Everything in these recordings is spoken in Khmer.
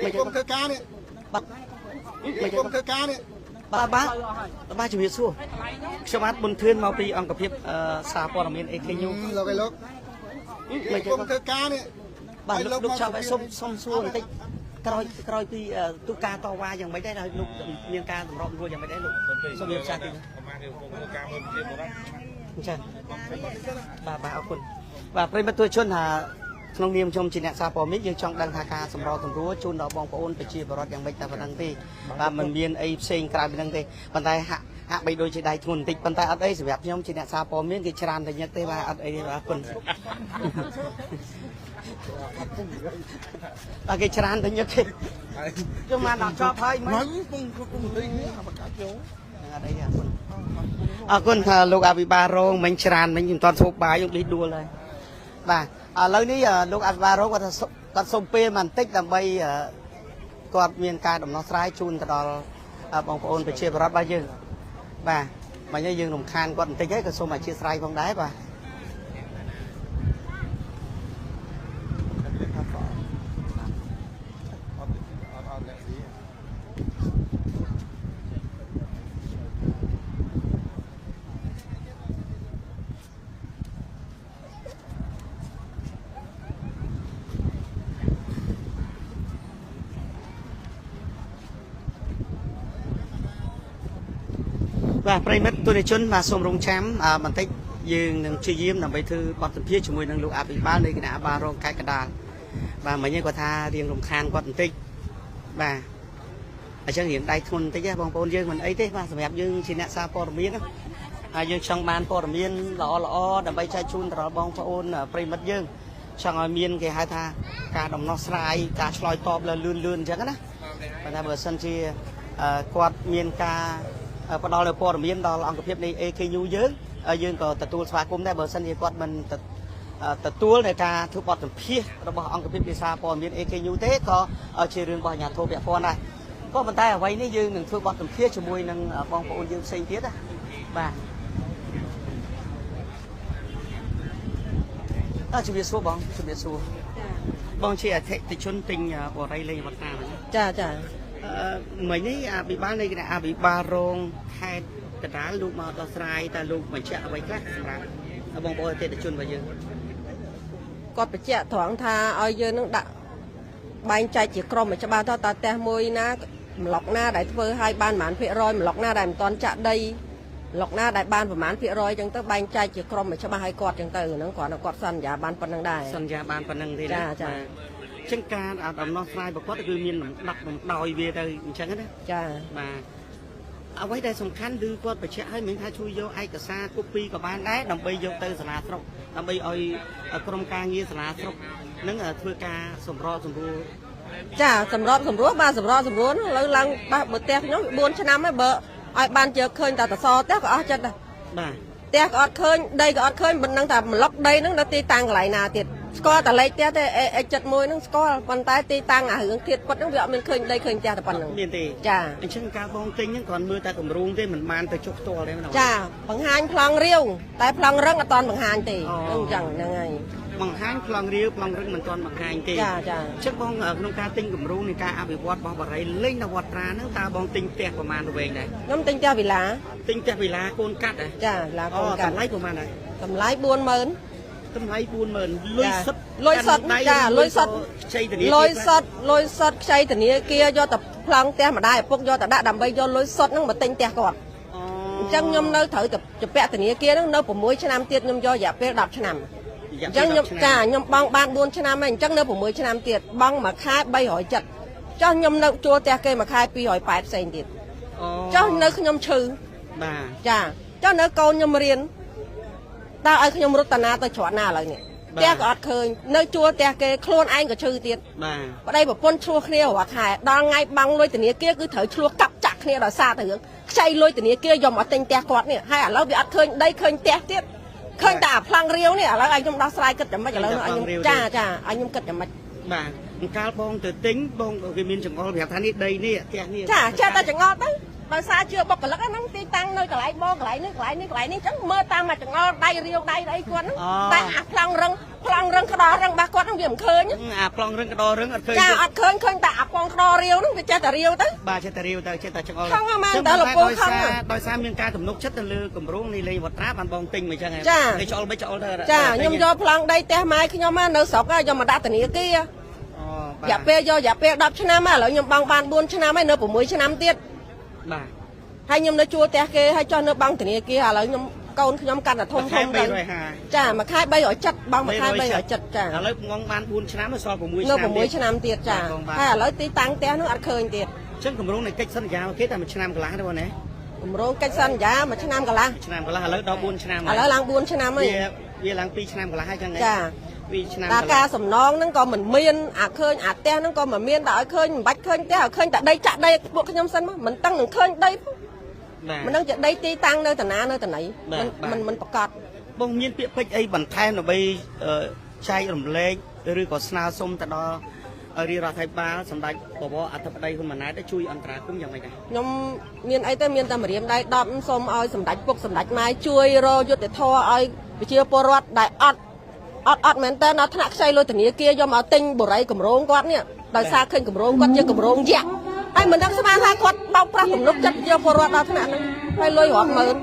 ไม่กรมเครือการเนี่ยไม่กรมเครือการเนี่ยบ้าจะมีสู้ชาวบ้านบนเทือนมาปีอังกฤษซาปอร์เมนเอเคยูเราไปลบไม่กรมเครือการเนี่ยบ้านลูกชาวไปส้มสู้ติกรอยปีตุกาตอวายังไม่ได้เลยลูกเมียนการสำรองรัวยังไม่ได้ลูกส้มเมียนชาตินะใช่บ้าเอาคนบ้าเป็นประตูชนหาน้องเนียมชมจินเนซาปอมิยังช่องดังทากาสำรองตำรวจจูนดอกบองปอนไปชีบรถยังไม่แต่พนังตีมันเบียนไอเซ็งกลายเป็นนังตีปันไดหะไปโดยจีได้ทุนติดปันไดอัดไอสำหรับยมจินเนซาปอมิกิจรานแต่ยักษ์เตว่าอัดไอว่าคนกิจรานแต่ยักษ์จะมาหนักชอบให้ไหมคนลูกอาบิบาโรงมันจรานมันยิงตอนสุกบายยกลิ้นดูเลยบ่าแล้วนี่ลูกอัลวาโรก็ส่งเปย์มันติ๊กดำไปกอดเมียนการดำน้องสายจูนตลอดบางคนไปเชียร์รัฐบ้ายืงบ่ามันยังยืงหนุ่มคานกอดติ๊กให้ก็ส่งมาเชียร์สายของได้บ่าปริมาณตัวในชนมาสมรงแชมป์มันติยืนหนึ่งชี้ยิ้มนำไปถือบอลสัมพีชมวยนังลูกอาบิบ้านในขณะบาโรงไก่กระดานเหมือนยังกว่าท่าเรียงลมคานกอดติ๊กอาจจะเห็นได้ทุนติ๊กบางปนยืนมันไอ้ติ๊กสำหรับยืนชินะซาปอร์เมียนยืนช่างบานปอร์เมียนหล่อดำไปใช้ชุนตลอดบางปนปริมาณยืนช่างเมียนแกหาท่าการดำน้องสไลการลอยตอบเลยลื่นจังนะปัญหาเบอร์ซันชีกอดเมียนกาพอเราเลยพอเราเมียนเราอังกฤษในเอเคยูเยอะยืนก็ตัดตัวสภาคุมได้เบอร์สันนิกอดมันตัดตัวในการทุบบอลเพี้ยเราบอกอังกฤษดีซาพอเมียนเอเคยูเต้ก็เชื่อเรื่องบอลหยาดโทรแบบพอได้ก็มันได้ไว้นี่ยืนหนึ่งทุบบอลเพี้ยช่วยหนึ่งบอลพอยืนเซ็งเพี้ยได้บ่าช่วยสู้บอลช่วยสู้บอลเชียร์ติดชนติงบอลไรเลยวัดนาจ้าเหมือนนี่อาบิบ้านในขณะอาบิบาโรงแทนกระดาษลูกมาต่อสายแต่ลูกเหมือนเชื่อไว้กล้าสำหรับบางโปรเตติชนไปเยอะก็ไปเจ้าถางทาเอาเยอะนึกดักใบใจจีกรมเหมือนจะบาต่อตาแต่มวยนะหลอกหน้าได้เพื่อให้บ้านหมานเพียรอยหลอกหน้าได้ตอนจะได้หลอกหน้าได้บ้านประมาณเพียรอยจังตั้งใบใจจีกรมเหมือนจะบาให้กอดจังตั้งนั่งก่อนกอดสัญญาบ้านปนังได้สัญญาบ้านปนังที่ได้เช่นการดำน้องสายบอกว่าคือมีดักดอยเวียได้ใช่ไหมนะจ้ามาเอาไว้ได้สำคัญดูก็ไปเช็คให้เหมือนถ้าช่วยโยไอ้กระซากุปีกับบ้านได้นำไปโยเตอร์สนาสรกนำไปเอากรมการเงี้ยสนาสรกนั่งเพื่อการสมรสมรู้จ้าสมรมาสมรแล้วหลังบ้านเบอร์เตะน้องบุญชนะไม่เบอร์ไอ้บ้านเจอเคยแต่ซอเตะก็จัดนะเตะก็เคยได้ก็เคยมันนั่งแต่ล็อกได้นั่งตีตังไหลนาติดสกอร์แต่ไรเตะแต่ไอ้จัดมวยนั่งสกอร์ปันใต้ตีตังหึงเทียดปัดนั่งเดี๋ยวมันเคยได้เคยเจอแต่ปันหนึ่งจ้าไอ้เช่นการบองติงยังก่อนมือแต่กำรุงที่เหมือนมันไปชกตัวเลยมันจ้าบังฮันพลังเรียวแต่พลังเรื่องตอนบังฮันตีนั่งจังยังไงบางฮันพลังเรียวพลังเรื่องมันตอนบางฮันตีจ้าเช่นบองน้องการติงกำรุงในการอภิวัตบองอะไรเล่นนวัตรานั่งตาบองติงเตะประมาณตัวเองได้น้ำติงเจ้าวิลาติงเจ้าวิลาโกนกัดจ้าลาโกนกัดไล่ประมาณไหนทำไล่บุญเหมือนทำไล่บุญเหมือนลุยสดจ้าลุยสดใช่แต่นี้เกียร์ย่อแต่พลังเตะมาได้พวกย่อแต่ได้ดำใบย่อลุยสดนั่งมาติงเตะก่อนจังยมเนื้อถือจะแปะแต่นี้เกียร์นั่งเนื้อผมมวยชนะเตี้ยยมย่ออย่าเปะดับชนะจังยมจ้ายมบางบ้านบุญชนะมันจังเนื้อผมมวยชนะเตี้ยบางมาคายใบหอยจัดจังยมเนื้อจัวเตะเกยมาคายปีหอย8 เซนติเจ้าเนื้อขยมชื่อจ้าเจ้าเนื้อโกนยมเรียนตาไอ้ขยมรถนาตาฉวดหน้าอะไรเนี่ยเตะก็อดเคยเนื้อจัวเตะเกยโคลนไอ้ก็ชื่อเตี้ยประเดี๋ยวแบบป้นชัวเคลียวว่าขายดองไงบังลอยแต่เนี้ยเกี้ยคือเถอชัวกับจักเนี่ยเราซาถึงใช่ลอยแต่เนี้ยเกี้ยยอมเอาเต็งเตะกอดเนี่ยให้เราไปอัดเคยได้เคยเตะเตี้ยเคยด่าพลังเรียวเนี่ยแล้วไอ้ยมดาสไลด์ก็จะไม่จะแล้วไอ้ยมจ้าไอ้ยมก็จะมาบ่าการบองตัวติ้งบองก็มีจังหวะแบบท่านี้ได้เนี่ยเตะนี่จ้าตาจะงอดไหม ដោយសារជឿបុគ្គលិកហ្នឹងទីតាំងនៅកន្លែងបងកន្លែងនេះកន្លែងនេះកន្លែងនេះអញ្ចឹងមើលតាមមកចង្អុលដៃរាវដៃអីគាត់ហ្នឹងតែអាប្លង់រឹងក្តោរឹងរបស់គាត់ហ្នឹងវាមិនឃើញអាប្លង់រឹងក្តោរឹងអត់ឃើញចាអត់ឃើញតែអាប្លង់ក្តោរាវហ្នឹងវាចេះតែរាវទៅបាទចេះតែរាវទៅចេះតែចង្អុលតែលពោខំដោយសារមានការទំនុកចិត្តទៅលើគម្រោងនេះលេងវត្រាបានបងទិញមកអញ្ចឹងតែចង្អុលមិនចង្អុលទៅចាខ្ញុំយកប្លង់ដីផ្ទះម៉ែខ្ញុំនៅស្រុកយកមកដាក់ធនាគាររយៈពេល10 ឆ្នាំឥឡូវខ្ញុំបង់បាន4ឆ្នាំហើយនៅ6ឆ្នាំទៀតបាទហើយខ្ញុំនៅជួលផ្ទះគេហើយចុះនៅបង់ធនាគារឥឡូវខ្ញុំកូនខ្ញុំកាន់តែធំទៅចាមួយខែ370បង់មួយខែ370ចាឥឡូវងងបាន4ឆ្នាំសល់6ឆ្នាំនៅ6ឆ្នាំទៀតចាហើយឥឡូវទីតាំងផ្ទះនោះអត់ឃើញទៀតអញ្ចឹងគម្រោងនៃកិច្ចសន្យាគេតែ1ឆ្នាំកន្លះទេបងណាគម្រោងកិច្ចសន្យា1ឆ្នាំកន្លះឥឡូវដល់4ឆ្នាំឥឡូវឡើង4ឆ្នាំហើយវាឡើង2ឆ្នាំកន្លះហើយចឹងចា2ឆ្នាំតែការសំណងហ្នឹងក៏មិនមានឃើញអាផ្ទះហ្នឹងក៏មិនមានតែឲ្យឃើញមិនបាច់ឃើញផ្ទះឲ្យឃើញតែដីចាក់ដីពួកខ្ញុំសិនមកមិនតឹងនឹងឃើញដីមិនដឹងជាដីទីតាំងនៅតាណានៅតាណីមិនប្រកាសបងមានពាក្យពេចន៍អីបន្ថែមដើម្បីចែករំលែកឬក៏ស្នើសុំទៅដល់រាជរដ្ឋាភិបាលសម្ដេចបវរអធិបតីហ៊ុនម៉ាណែតជួយអន្តរាគមន៍យ៉ាងម៉េចដែរខ្ញុំមានអីទៅមានតែម្រាមដៃ10សូមឲ្យសម្ដេចពុកសម្ដេចម៉ែជួយរយុទ្ធធរឲ្យប្រជាពលរដ្ឋដែលអត់មែនតើដល់ថ្នាក់ខ្ចីលុយធនាគារយកមកទិញបរិយគម្រោងគាត់នេះដោយសារឃើញគម្រោងគាត់ជាគម្រោងយក្សហើយមិនដឹងស្មានថាគាត់បោកប្រាស់ទំនុកចិត្តយកពលរដ្ឋដល់ថ្នាក់ហ្នឹងហើយលុយរាប់ម៉ឺន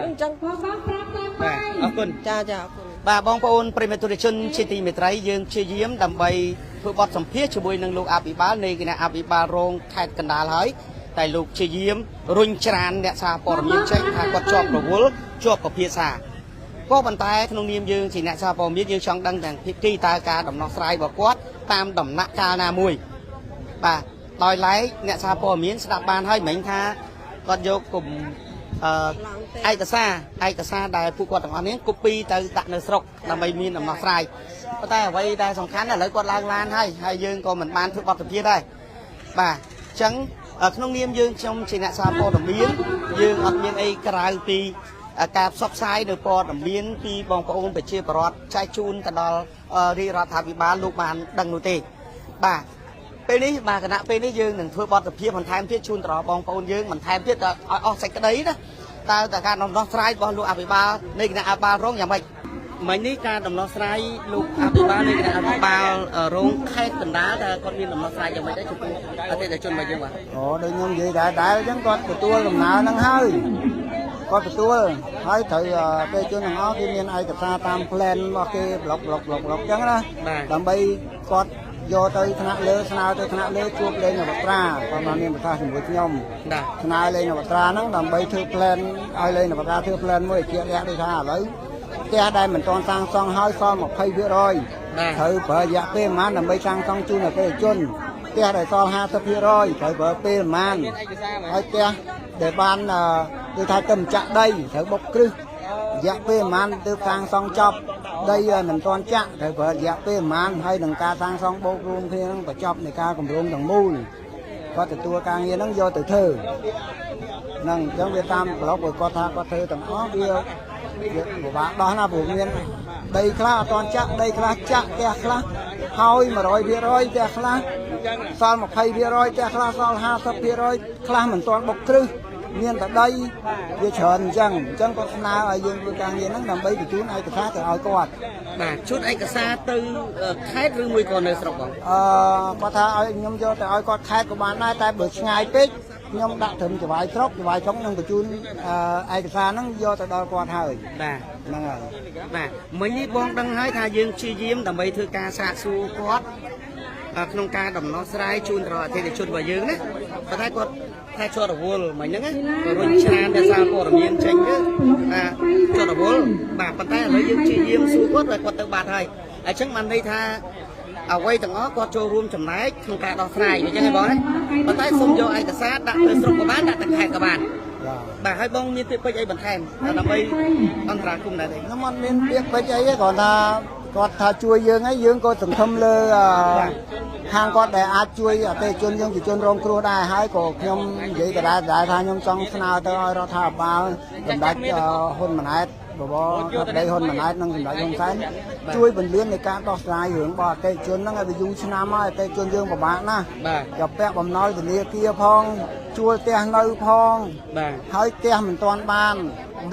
អញ្ចឹងបាទអរគុណចាអរគុណបាទបងប្អូនប្រិយមិត្តជនជាទីមេត្រីយើងព្យាយាមដើម្បីធ្វើបទសម្ភាសន៍ជាមួយនឹងលោកអភិបាលនៃគណៈអភិបាលរងខេត្តកណ្ដាលហើយតែលោកព្យាយាមរុញច្រានអ្នកសារព័ត៌មានចេញថាគាត់ជាប់រវល់ជាប់ពិភាក្សាក៏ប៉ុន្តែក្នុងនាមយើងជាអ្នកសារព័ត៌មានយើងចង់ដឹងទាំងភាគីតើការដំណោះស្រាយរបស់គាត់តាមដំណាក់កាលណាមួយបាទដោយឡែកអ្នកសារព័ត៌មានស្ដាប់បានហើយមិញថាគាត់យកគុំឯកសារដែលពួកគាត់ទាំងអស់នេះកូពីទៅដាក់នៅស្រុកដើម្បីមានដំណោះស្រាយប៉ុន្តែអ្វីដែលសំខាន់ឥឡូវគាត់ឡើងឡានហើយយើងក៏មិនបានធ្វើបទសម្ភាសន៍ដែរបាទអញ្ចឹងក្នុងនាមយើងខ្ញុំជាអ្នកសារព័ត៌មានយើងអត់មានអីក្រៅពីការផ្សព្វផ្សាយនៅព័ត៌មានពីបងប្អូនប្រជាពលរដ្ឋចែកជូនទៅដល់រាជរដ្ឋាភិបាលលោកបានដឹងនោះទេបាទពេលនេះបាទគណៈពេលនេះយើងនឹងធ្វើបទសម្ភាសន៍បន្ថែមទៀតជូនទៅដល់បងប្អូនយើងបន្ថែមទៀតឲ្យអស់សេចក្តីណាតើការដំណោះស្រាយរបស់លោកអភិបាលនៃគណៈអភិបាលរងយ៉ាងម៉េចមិញនេះការដំណោះស្រាយលោកអភិបាលនៃគណៈអភិបាលរងខេត្តកណ្ដាលតើគាត់មានដំណោះស្រាយយ៉ាងម៉េចដែរចំពោះអតិថិជនរបស់យើងបាទដូចខ្ញុំនិយាយដែរអញ្ចឹងគាត់ទទួលដំណើរហ្នឹងហើយគាត់ទទួលហើយត្រូវពេលជនទាំងអស់គេមានឯកសារតាម plan របស់គេប្លុកអញ្ចឹងណាដើម្បីគាត់យកទៅថ្នាក់លើស្នើទៅថ្នាក់លើជួបលេងអវត្រាគាត់បានមានប្រកាសជាមួយខ្ញុំស្នើលេងអវត្រាហ្នឹងដើម្បីធ្វើ plan ឲ្យលេងអវត្រាធ្វើ plan មួយជាក់លាក់ដូចថាឥឡូវផ្ទះដែលមិនទាន់សាងសង់ហើយសល់ 20% ត្រូវប្រើរយៈពេលប្រហែលដើម្បីសាងសង់ជូនអតិថិជនផ្ទះដែលសល់ 50% ត្រូវប្រើពេលប្រហែលហើយផ្ទះដែលបានគឺថាទៅម្ចាក់ដីត្រូវបុកគ្រឹះរយៈពេលប្រហែលទើបសាងសង់ចប់ដីមិនទាន់ចាក់ត្រូវប្រើរយៈពេលប្រហែលហើយនឹងការសាងសង់បូករួមគ្នានឹងបញ្ចប់នៃការគម្រោងទាំងមូលគាត់ទទួលការងារហ្នឹងយកទៅធ្វើហ្នឹងអញ្ចឹងវាតាមប្លុកគាត់ថាគាត់ធ្វើទាំងអស់វាពិបាកដោះណាព្រោះមានដីខ្លះអត់ទាន់ចាក់ដីខ្លះចាក់ផ្ទះខ្លះហើយ 100% ផ្ទះខ្លះសល់ 20% ផ្ទះខ្លះសល់ 50% ខ្លះមិនទាន់បុកគ្រឹះមានតែដីវាច្រើនអញ្ចឹងគាត់ស្នើឲ្យយើងធ្វើការងារហ្នឹងដើម្បីបញ្ជូនឯកសារទៅឲ្យគាត់បាទជូនឯកសារទៅខេត្តឬមួយក៏នៅស្រុកបងគាត់ថាឲ្យខ្ញុំយកទៅឲ្យគាត់ខេត្តក៏បានដែរតែបើឆ្ងាយពេកខ្ញុំដាក់ត្រឹមច្បាយស្រុកនឹងបញ្ជូនឯកសារហ្នឹងយកទៅដល់គាត់ហើយបាទហ្នឹងហើយបាទមិញនេះបងដឹងហើយថាយើងព្យាយាមដើម្បីធ្វើការសាកសួរគាត់ក្នុងការដំណោះស្រាយជូនដល់អតិថិជនរបស់យើងណាប៉ុន្តែគាត់ថាជាប់រវល់មិញហ្នឹងក៏រុញច្រានតែសារព័ត៌មានចេញទៅជាប់រវល់បាទប៉ុន្តែឥឡូវយើងព្យាយាមសួរគាត់ហើយគាត់ទៅបាត់ហើយអញ្ចឹងបានន័យថាអ្វីទាំងអស់គាត់ចូលរួមចំណែកក្នុងការដោះស្រាយអញ្ចឹងឯងបងណាប៉ុន្តែសូមយកឯកសារដាក់ទៅស្រុកក៏បានដាក់ទៅខេត្តក៏បានបាទហើយបងមានពាក្យពេចន៍អីបន្ថែមដើម្បីអន្តរាគមន៍ដែរទេខ្ញុំអត់មានពាក្យពេចន៍អីទេគ្រាន់ថាគាត់ថាជួយយើងហើយយើងក៏សង្ឃឹមលើខាងគាត់ដែលអាចជួយអតិថិជនយើងជាជនរងគ្រោះដែរហើយក៏ខ្ញុំនិយាយដដែលថាខ្ញុំចង់ស្នើទៅឲ្យរដ្ឋាភិបាលសម្ដេចហ៊ុនម៉ាណែត បបដីហ៊ុនម៉ាណែតនិងសម្ដេចហ៊ុនសែនជួយពន្យានៃការដោះស្រាយរឿងរបស់អតិថិជនហ្នឹងឲ្យវាយូរឆ្នាំហើយអតិថិជនយើងពិបាកណាស់យកពាក់បំណុលធនាគារផងជួលផ្ទះនៅផងហើយផ្ទះមិនទាន់បាន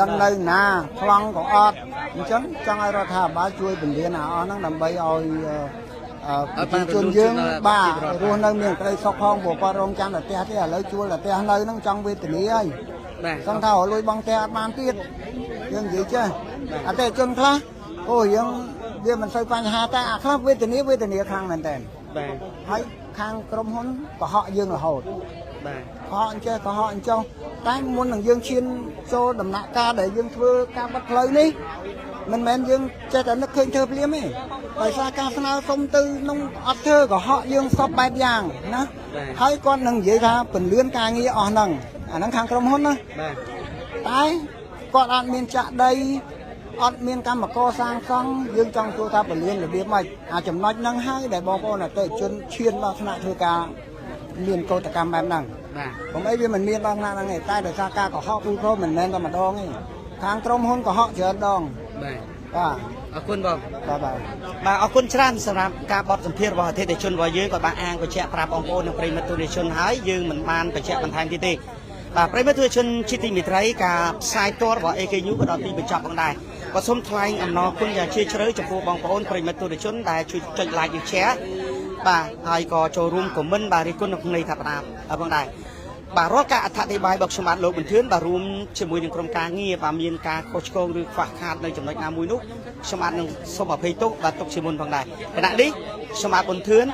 ដឹងនៅណាខ្លងក៏អត់អញ្ចឹងចង់ឲ្យរដ្ឋាភិបាលជួយពន្យាអស់ហ្នឹងដើម្បីឲ្យប្រជាជនយើងបាទរស់នៅមានក្តីសុខផងព្រោះគាត់រងចាំតែផ្ទះទេឥឡូវជួលតែផ្ទះនៅហ្នឹងចង់វេទនាហើយសង្ឃថាលុយបងផ្ទះអត់បានទៀតយើងនិយាយចេះអតិថិជនខ្លះអូយើងវាមិនសូវបញ្ហាតែអាខ្លះវេទនាខ្លាំងមែនតើហើយខាងក្រុមហ៊ុនកុហកយើងរហូតកុហកអញ្ចេះកុហកអញ្ចឹងតែមុននឹងយើងឈានចូលដំណាក់កាលដែលយើងធ្វើការបិទផ្លូវនេះមិនមែនយើងចេះតែនឹកឃើញធ្វើភ្លាមទេដោយសារការស្នើសុំទៅក្នុងអត់ធ្វើកុហកយើងសពបែបយ៉ាងណាហើយគាត់នឹងនិយាយថាពន្លឿនការងារអស់ហ្នឹងអាហ្នឹងខាងក្រុមហ៊ុនណាតែគាត់អត់មានចាក់ដីអត់មានកម្មករសាងសង់យើងចង់ធ្វើថាពន្លឿនរបៀបម៉េចអាចំណុចហ្នឹងហើយដែលបងប្អូនអតិថិជនឈានដល់ថ្នាក់ធ្វើការមានកោតកម្មបែបហ្នឹងខ្ញុំអីវាមិនមានដល់ថ្នាក់ហ្នឹងទេតែដោយសារការកុហកពូប្រូមិនមែនតែម្ដងទេខាងក្រុមហ៊ុនកុហកច្រើនដងបាទអរគុណបងបាទអរគុណច្រើនសម្រាប់ការបទសម្ភាសន៍របស់អតិថិជនរបស់យើងក៏បានអានបញ្ជាក់ប្រាប់បងប្អូននិងប្រិយមិត្តទូរទស្សន៍ហើយយើងមិនបានបញ្ជាក់បន្ថែមទៀតទេបាទប្រិយមិត្តទូរទស្សន៍ជាទីមេត្រីការផ្សាយផ្ទាល់របស់ AKU ក៏ដល់ទីបញ្ចប់ផងដែរក៏សូមថ្លែងអំណរគុណយ៉ាងជ្រាលជ្រៅចំពោះបងប្អូនប្រិយមិត្តទូរទស្សន៍ដែលជួយចុច like និង share បាទហើយក៏ចូលរួមខមមិនបាទរិះគន់នៅក្នុងន័យថាបណ្ដាផងដែរបាទរាល់ការអធិប្បាយរបស់ខ្ញុំបាទលោកបន្ទឿនបាទរួមជាមួយនឹងក្រុមការងារបាទមានការខុសឆ្គងឬខ្វះខាតនៅចំណុចណាមួយនោះខ្ញុំបាទនឹងសូមអភ័យទោសបាទទុកជាមុនផងដែរខណៈនេះខ្ញុំបាទបន្ទឿន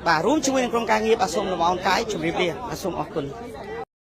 បាទរួមជាមួយនឹងក្រុមការងារបាទសូមលំអរកាយជម្រាបលាបាទសូមអរគុណ